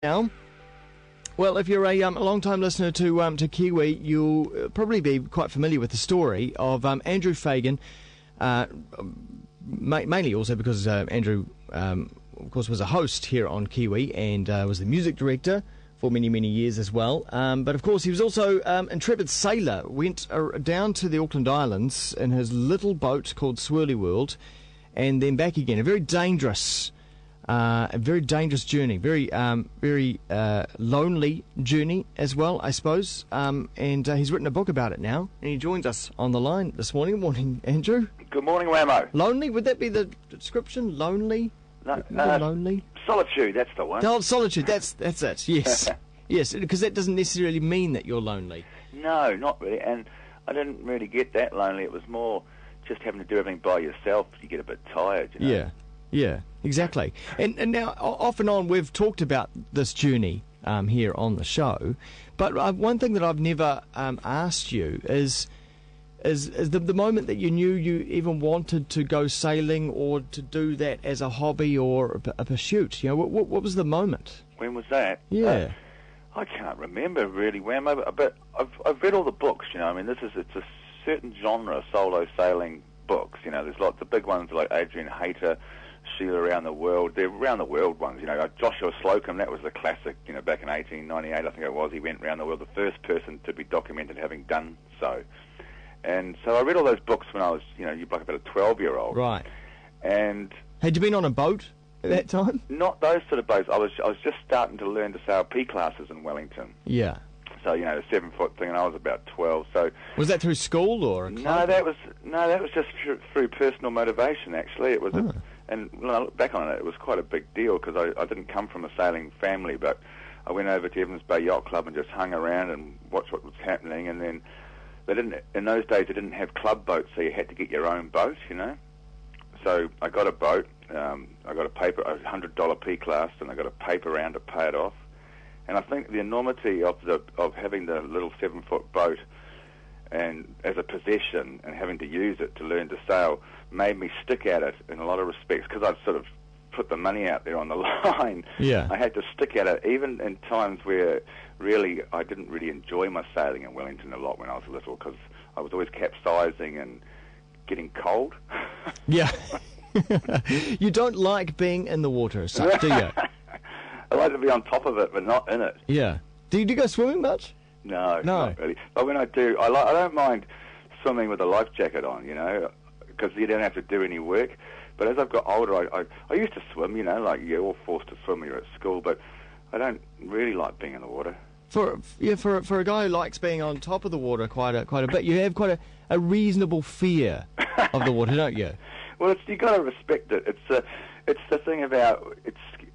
Now, well, if you're a long-time listener to Kiwi, you'll probably be quite familiar with the story of Andrew Fagan, mainly also because Andrew, of course, was a host here on Kiwi and was the music director for many, many years as well. But, of course, he was also intrepid sailor, went down to the Auckland Islands in his little boat called Swirly World, and then back again. A very dangerous journey, very lonely journey as well, I suppose. And he's written a book about it now, and he joins us on the line this morning. Good morning, Andrew. Good morning, Wammo. Lonely? Would that be the description? Lonely? No, lonely? Solitude, that's the one. Oh, solitude, that's it, yes. Yes, because that doesn't necessarily mean that you're lonely. No, not really, and I didn't really get that lonely. It was more just having to do everything by yourself. You get a bit tired, you know? Yeah, exactly. And now, off and on, we've talked about this journey here on the show, but one thing that I've never asked you is the moment that you knew you even wanted to go sailing or to do that as a hobby or a pursuit. You know, what was the moment? When was that? Yeah. I can't remember really, Wammo, but I've read all the books, you know. I mean, it's a certain genre, solo sailing books, you know. There's lots of big ones like Adrian Hayter, Sheila Around the World. They're around the world ones, you know. Like Joshua Slocum, that was the classic, you know, back in 1898, I think it was. He went around the world, the first person to be documented having done so. And so I read all those books when I was, you know, you're like about a 12-year-old. Right. And had you been on a boat at that time? Not those sort of boats. I was just starting to learn to sail P classes in Wellington. Yeah. So, you know, the 7-foot thing, and I was about 12. So was that through school or a club? No, that was just through personal motivation. Actually, it was, and when I look back on it, it was quite a big deal because I didn't come from a sailing family, but I went over to Evans Bay Yacht Club and just hung around and watched what was happening. And then in those days they didn't have club boats, so you had to get your own boat, you know. So I got a boat. I got a $100 P class, and I got a paper round to pay it off. And I think the enormity of having the little 7-foot boat and as a possession and having to use it to learn to sail made me stick at it in a lot of respects because I'd sort of put the money out there on the line. Yeah. I had to stick at it even in times where really I didn't really enjoy my sailing in Wellington a lot when I was little because I was always capsizing and getting cold. Yeah. You don't like being in the water as such, do you? I like to be on top of it, but not in it. Yeah. Do you go swimming much? No, not really. But when I do, I don't mind swimming with a life jacket on, you know, because you don't have to do any work. But as I've got older, I used to swim, you know, like you're all forced to swim when you're at school, but I don't really like being in the water. For a guy who likes being on top of the water quite a bit, you have quite a reasonable fear of the water, don't you? Well, you got to respect it. It's the thing about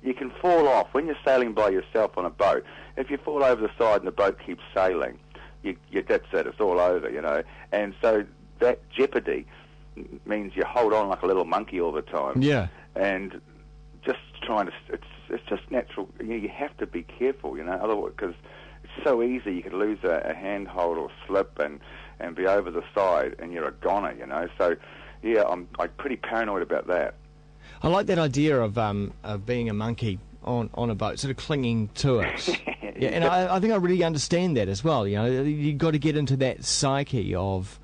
you can fall off when you're sailing by yourself on a boat. If you fall over the side and the boat keeps sailing, that's it. It's all over, you know. And so that jeopardy means you hold on like a little monkey all the time. Yeah. And just trying to, it's just natural. You have to be careful, you know, otherwise, because it's so easy. You could lose a handhold or slip and be over the side, and you're a goner, you know. So, yeah, I'm pretty paranoid about that. I like that idea of being a monkey on a boat, sort of clinging to it. Yeah, and I think I really understand that as well. You know, you've got to get into that psyche of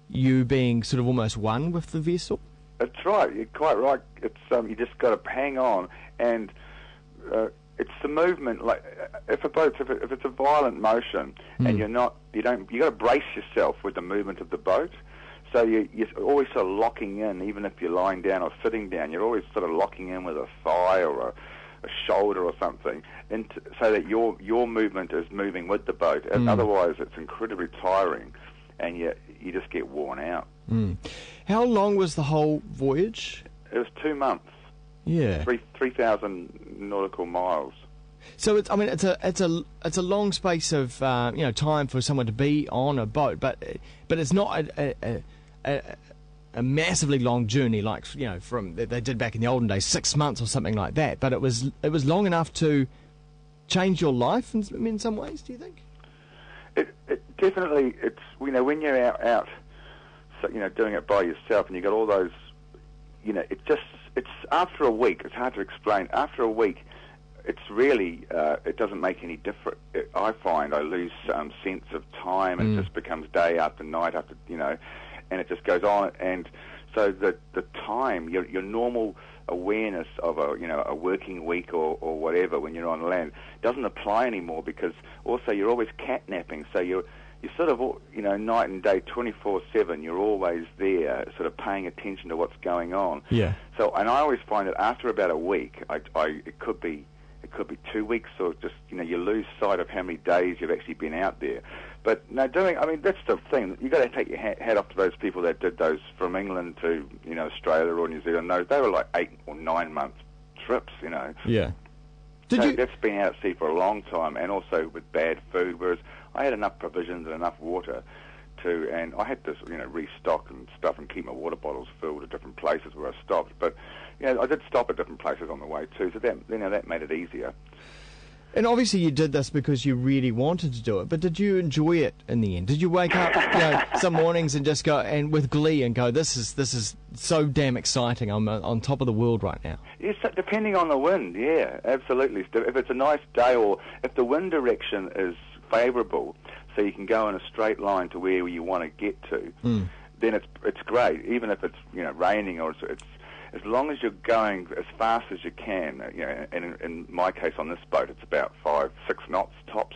you being sort of almost one with the vessel. That's right. You're quite right. It's you just got to hang on, and it's the movement. Like if it's a violent motion, and you got to brace yourself with the movement of the boat. So you're always sort of locking in, even if you're lying down or sitting down. You're always sort of locking in with a thigh or a shoulder or something, so that your movement is moving with the boat. And otherwise, it's incredibly tiring, and you just get worn out. How long was the whole voyage? It was 2 months. Yeah, 3,000 nautical miles. So it's a long space of time for someone to be on a boat, but it's not a massively long journey like from they did back in the olden days, 6 months or something like that. But it was long enough to change your life in some ways. Do you think? It definitely. It's when you're out, so, doing it by yourself, and you got all those, it's after a week. It's hard to explain. After a week, it's really, it doesn't make any difference. I find I lose sense of time, and it just becomes day after night after, and it just goes on. And so the time, your normal awareness of a working week or whatever when you're on land doesn't apply anymore, because also you're always catnapping. So you're sort of, night and day, 24/7, you're always there, sort of paying attention to what's going on. Yeah. So, and I always find that after about a week, it could be 2 weeks, or just, you lose sight of how many days you've actually been out there. But no, that's the thing. You've got to take your hat off to those people that did those from England to, Australia or New Zealand. They were like 8 or 9 month trips, Yeah. That's been out at sea for a long time, and also with bad food, whereas I had enough provisions and enough water and I had to, restock and stuff and keep my water bottles filled at different places where I stopped. But, I did stop at different places on the way too, so that made it easier. And obviously you did this because you really wanted to do it, but did you enjoy it in the end? Did you wake up some mornings and just go, and with glee, and go, this is so damn exciting, I'm on top of the world right now? Yes, depending on the wind, yeah, absolutely. If it's a nice day, or if the wind direction is favourable, so you can go in a straight line to where you want to get to, then it's great. Even if it's raining, or it's as long as you're going as fast as you can. And in my case on this boat, it's about 5-6 knots tops.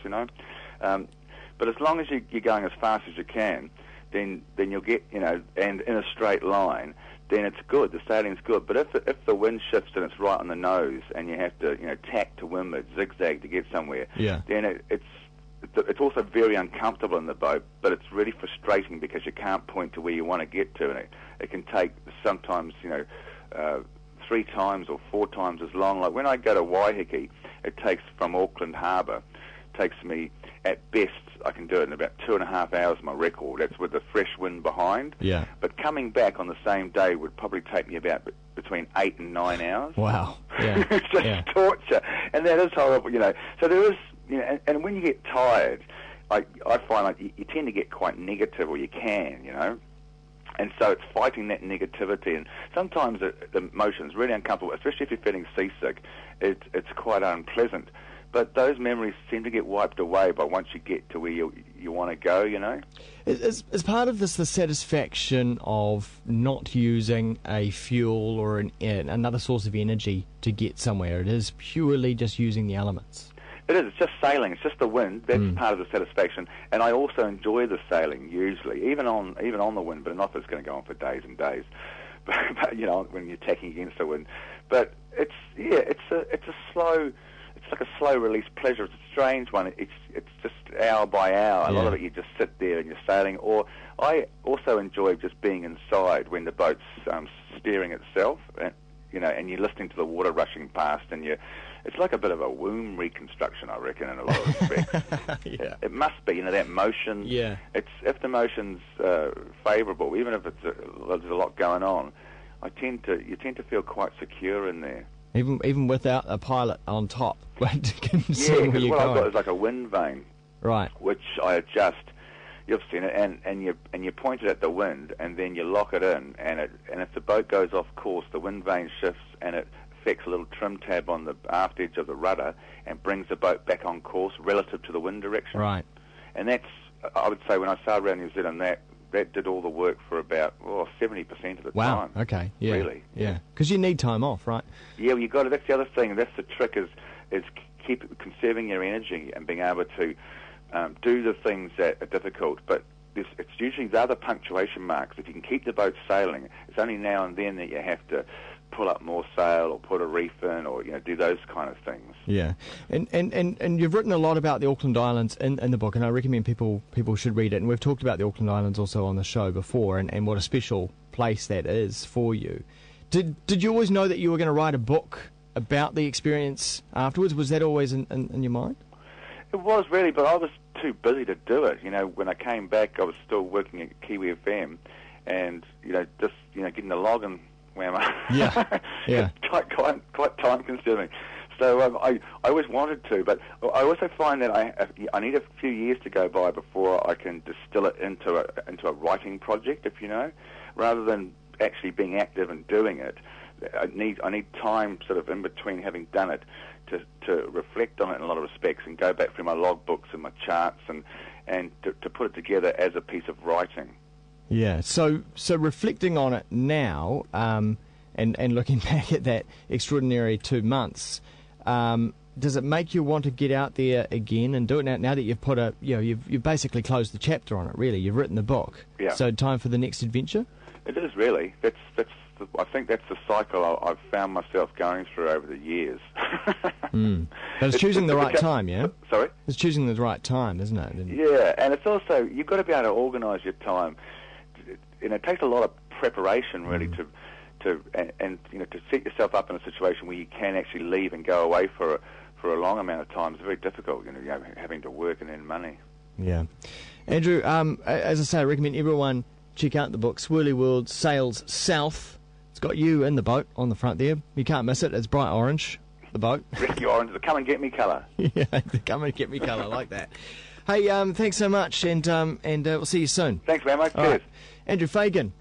But as long as you're going as fast as you can, then you'll get and in a straight line, then it's good. The sailing's good. But if the wind shifts and it's right on the nose, and you have to tack to windward, zigzag to get somewhere, then it's also very uncomfortable in the boat, but it's really frustrating because you can't point to where you want to get to, and it can take sometimes 3 times or 4 times as long. Like when I go to Waiheke, it takes from Auckland Harbour, takes me at best, I can do it in about 2.5 hours, my record. That's with the fresh wind behind. Yeah. But coming back on the same day would probably take me about between 8 and 9 hours. Wow. Yeah. It's just torture, and that is horrible. So there is. And when you get tired, I find like you tend to get quite negative, or you can, and so it's fighting that negativity. And sometimes the motion's really uncomfortable, especially if you're feeling seasick. It's quite unpleasant. But those memories seem to get wiped away by once you get to where you want to go, Is part of this the satisfaction of not using a fuel or another source of energy to get somewhere? It is purely just using the elements. It is. It's just sailing. It's just the wind. That's part of the satisfaction. And I also enjoy the sailing usually, even on the wind. But not if it's going to go on for days and days. But when you're tacking against the wind. But it's a slow. It's like a slow release pleasure. It's a strange one. It's just hour by hour. A lot of it you just sit there and you're sailing. Or I also enjoy just being inside when the boat's steering itself, and you're listening to the water rushing past, and it's like a bit of a womb reconstruction, I reckon, in a lot of respects. Yeah. It must be, that motion. Yeah. If the motion's favourable, even if there's a lot going on, you tend to feel quite secure in there. Even without a pilot on top. Yeah, because what I've got is like a wind vane, right, which I adjust. You've seen it, and you point it at the wind, and then you lock it in, and if the boat goes off course, the wind vane shifts, and it affects a little trim tab on the aft edge of the rudder and brings the boat back on course relative to the wind direction. Right. And that's, I would say, when I sailed around New Zealand, that did all the work for about 70% of the time. Wow. Okay. Yeah. Really. Yeah. Because you need time off, right? Yeah. Well, you got it. That's the other thing. That's the trick is conserving your energy and being able to do the things that are difficult. But it's usually the other punctuation marks. If you can keep the boat sailing, it's only now and then that you have to pull up more sail or put a reef in, or do those kind of things. Yeah, and you've written a lot about the Auckland Islands in the book, and I recommend people should read it. And we've talked about the Auckland Islands also on the show before, and what a special place that is for you. Did you always know that you were going to write a book about the experience afterwards? Was that always in your mind? It was really, but I was too busy to do it. When I came back, I was still working at Kiwi FM, and just getting the login. Wammo. Yeah. quite time consuming. So I always wanted to, but I also find that I need a few years to go by before I can distill it into a writing project, if rather than actually being active and doing it. I need time sort of in between having done it to reflect on it in a lot of respects and go back through my logbooks and my charts and to put it together as a piece of writing. Yeah. So reflecting on it now, and looking back at that extraordinary 2 months, does it make you want to get out there again and do it now that you've put you've basically closed the chapter on it? Really, you've written the book. Yeah. So time for the next adventure. It is really. I think that's the cycle I've found myself going through over the years. But it's choosing the right time, yeah? Sorry? It's choosing the right time, isn't it? Yeah, and it's also, you've got to be able to organise your time. And it takes a lot of preparation, really, to set yourself up in a situation where you can actually leave and go away for a long amount of time. It's very difficult, having to work and earn money. Yeah. Andrew, as I say, I recommend everyone check out the book, Swirly World Sails South. It's got you in the boat on the front there. You can't miss it. It's bright orange, the boat. Rescue orange, the come and get me colour. Yeah, the come and get me colour, like that. Hey, thanks so much, and we'll see you soon. Thanks very much. Cheers. Right. Andrew Fagan.